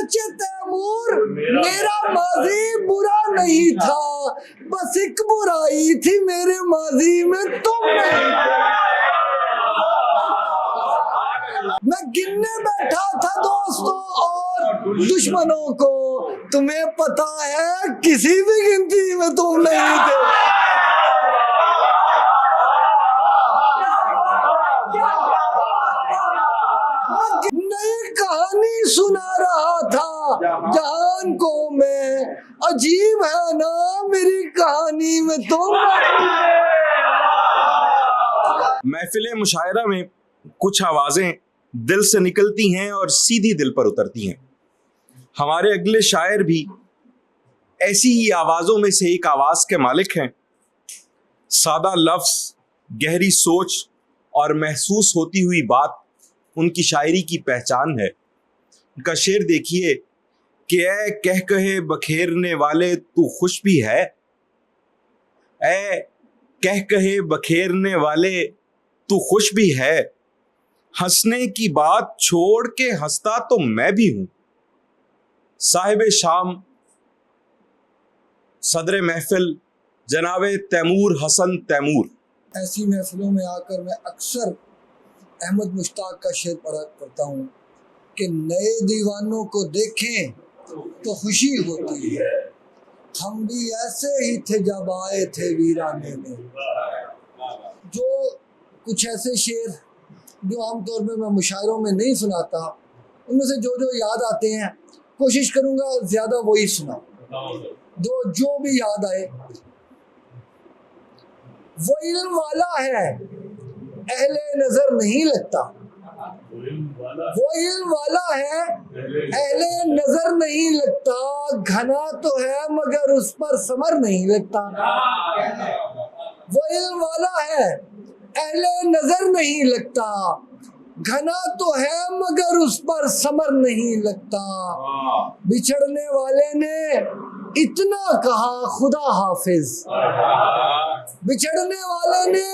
अगरचे तैमूर मेरा माजी बुरा नहीं था, बस एक बुराई थी मेरे माजी में तुम नहीं थे। मैं गिनने बैठा था दोस्तों और दुश्मनों को, तुम्हें पता है किसी भी गिनती में तुम नहीं थे। नई कहानी सुना रहा था जहान को मैं, अजीब है ना मेरी कहानी में तुम। महफिले मुशायरा में कुछ आवाजें दिल से निकलती हैं और सीधी दिल पर उतरती हैं। हमारे अगले शायर भी ऐसी ही आवाजों में से एक आवाज के मालिक हैं। सादा लफ्ज, गहरी सोच और महसूस होती हुई बात उनकी शायरी की पहचान है। उनका शेर देखिए कि ऐ कह कहे बखेरने वाले तू खुश भी है, ऐ कह कहे बखेरने वाले तू खुश भी है, हंसने की बात छोड़ के हंसता तो मैं भी हूं। साहिब शाम सदर महफिल जनाबे तैमूर हसन तैमूर। ऐसी महफिलों में आकर मैं अक्सर अहमद मुश्ताक का शेर पढ़ा करता हूँ कि नए दीवानों को देखें तो खुशी होती है, हम भी ऐसे ही थे जब आए थे वीराने में। जो कुछ ऐसे शेर जो आमतौर पर मैं मुशायरों में नहीं सुनाता, उनमें से जो जो याद आते हैं कोशिश करूँगा ज़्यादा वही सुनाऊं, जो भी याद आए। वो इल्म वाला है अहले नजर नहीं लगता, वो इल्म वाला है अहले नजर नहीं लगता, घना तो है मगर उस पर समर नहीं लगता। वो इल्म वाला है अहले नजर नहीं लगता, घना तो है मगर उस पर समर नहीं लगता। बिछड़ने वाले ने इतना कहा खुदा हाफिज, बिछड़ने वाले ने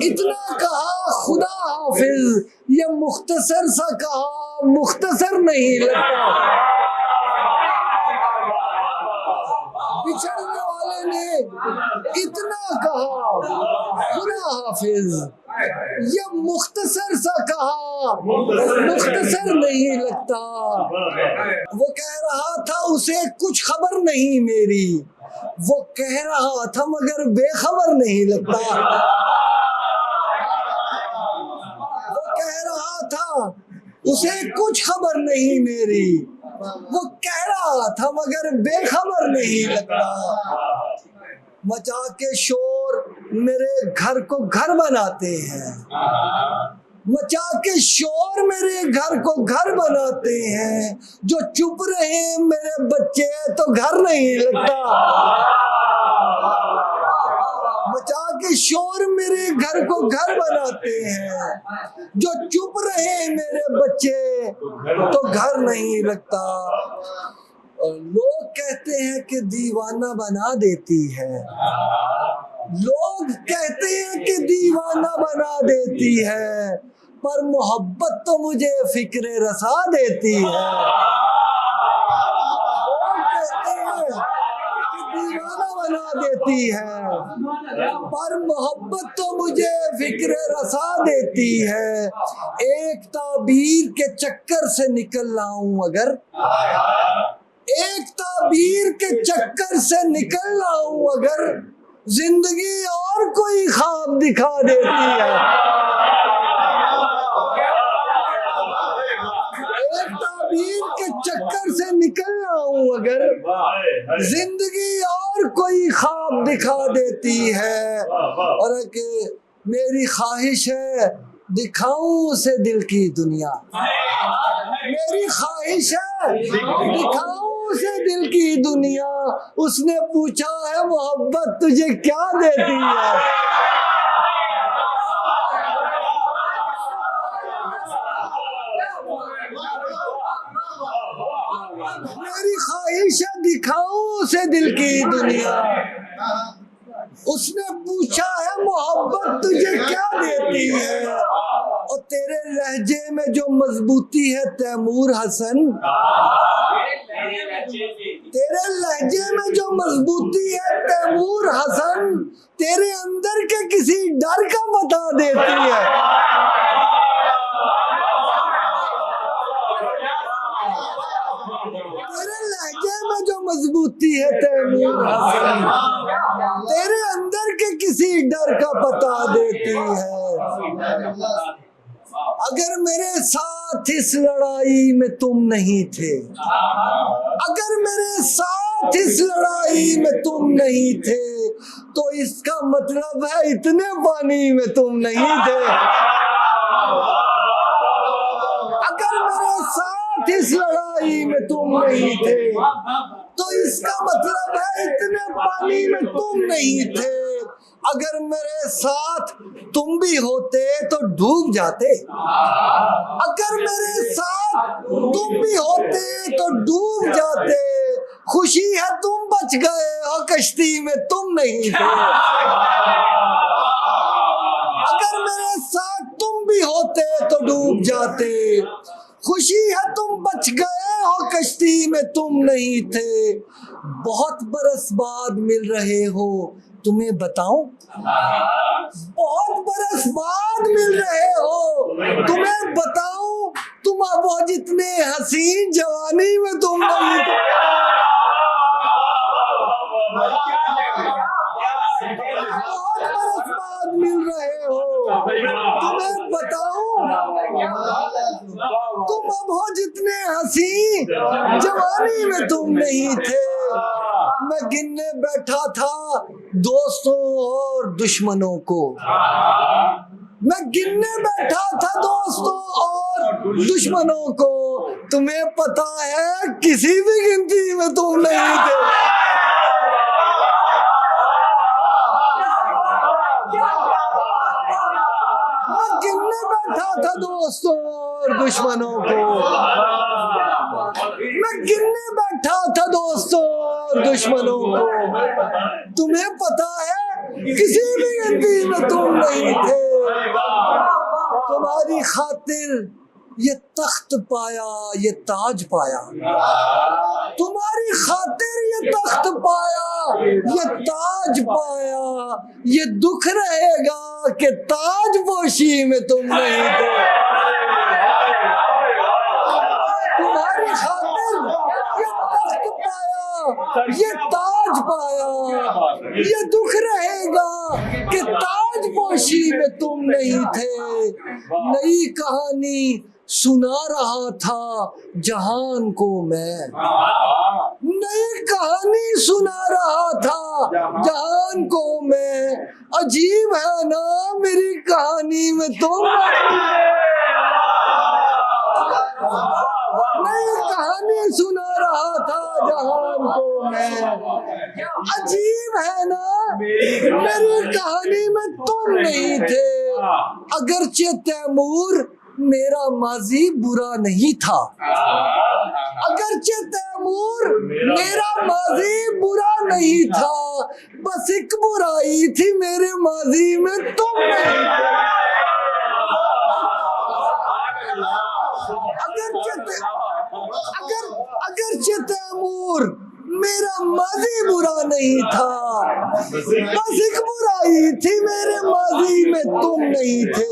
इतना कहा खुदा हाफिज, ये मुख्तसर सा कहा मुख्तसर नहीं लगता। बिछड़ने वाले ने इतना कहा खुदा हाफिज, ये मुख्तसर सा कहा मुख्तसर नहीं लगता। वो कह रहा था उसे कुछ खबर नहीं मेरी, वो कह रहा था मगर बेखबर नहीं लगता। वो कह रहा था उसे कुछ खबर नहीं मेरी, वो कह रहा था मगर बेखबर नहीं लगता। मचा के शोर मेरे घर को घर बनाते हैं, मचा के शोर मेरे घर को घर बनाते हैं, जो चुप रहे मेरे बच्चे तो घर नहीं लगता। मचा के शोर मेरे घर को घर बनाते हैं, जो चुप रहे मेरे बच्चे तो घर नहीं लगता। लोग कहते हैं कि दीवाना बना देती है, लोग कहते हैं कि दीवाना बना देती है, पर मोहब्बत तो मुझे फिक्रे रसा देती है। लोग कहते हैं कि दीवाना बना देती है, पर मोहब्बत तो मुझे फिक्रे रसा देती है। एक ताबीर के चक्कर से निकल लाऊं अगर, एक ताबीर के चक्कर से निकल लाऊं अगर, जिंदगी और कोई ख्वाब दिखा देती है। एक ताबीर के चक्कर से निकल लाऊं अगर, जिंदगी और कोई ख्वाब दिखा देती है। और कि मेरी ख्वाहिश है दिखाऊं उसे दिल की दुनिया, मेरी ख्वाहिश है दिखाऊं उसे दिल की दुनिया। उसने पूछा है मोहब्बत तुझे क्या देती है। मेरी ख्वाहिश है दिखाऊं उसे दिल की दुनिया। उसने पूछा है मोहब्बत तुझे क्या देती है। और तेरे लहजे में जो मजबूती है तैमूर हसन, तेरे लहजे में जो मजबूती है तैमूर हसन, तेरे अंदर के किसी डर का बता देती है। तेरे लहजे में जो मजबूती है तैमूर हसन, तेरे अंदर के किसी डर का बता देती है। अगर मेरे साथ इस लड़ाई में तुम नहीं थे, अगर मेरे साथ इस लड़ाई में तुम नहीं थे, तो इसका मतलब है इतने पानी में तुम नहीं थे। अगर मेरे साथ इस लड़ाई में तुम नहीं थे, तो इसका मतलब है इतने पानी में तुम नहीं थे। अगर मेरे साथ तुम भी होते तो डूब जाते, अगर मेरे साथ तुम भी होते तो डूब जाते। खुशी है तुम बच गए और कश्ती में तुम नहीं थे। अगर मेरे साथ तुम भी होते तो डूब जाते। खुशी है तुम बच गए और कश्ती में तुम नहीं थे। बहुत बरस बाद मिल रहे हो, तुम्हें बताऊं? बहुत बरस बाद मिल रहे हो, तुम्हें बताऊं? तुम अब वो जितने हसीन जवानी में तुम नहीं थे। बहुत बरस बाद मिल रहे हो, तुम्हें बताऊं? तुम अब हो जितने हसीन जवानी में तुम नहीं थे। मैं गिनने बैठा था दोस्तों और दुश्मनों को, मैं गिनने बैठा था दोस्तों और दुश्मनों को। तुम्हें पता है किसी भी गिनती में तुम नहीं थे। मैं गिनने बैठा था दोस्तों और दुश्मनों को, मैं गिनने बैठा था दोस्तों और दुश्मनों को। तुम्हें पता है किसी भी गिनती में तुम नहीं थे। तुम्हारी खातिर ये तख्त पाया, ये ताज पाया। तुम्हारी खातिर ये तख्त पाया, ये ताज पाया। ये दुख रहेगा कि ताज पोशी में तुम नहीं थे। तुम्हारी खातिर ये तख्त पाया, ये ताज पाया। ये दुख रहेगा कि ताज पोशी में तुम नहीं थे। नई कहानी सुना रहा था जहान को मैं, नई कहानी सुना रहा था जहान को मैं। अजीब है ना मेरी कहानी में तुम। नई कहानी सुना रहा था जहान को मैं। अजीब है ना मेरी कहानी में तुम नहीं थे। अगरचे तैमूर मेरा माजी बुरा नहीं था, अगरचे तैमूर मेरा माजी बुरा नहीं था। बस एक बुराई थी मेरे माजी में तुम नहीं थे। अगरचे तैमूर मेरा माजी बुरा नहीं था, बस एक बुराई थी मेरे माजी में तुम नहीं थे।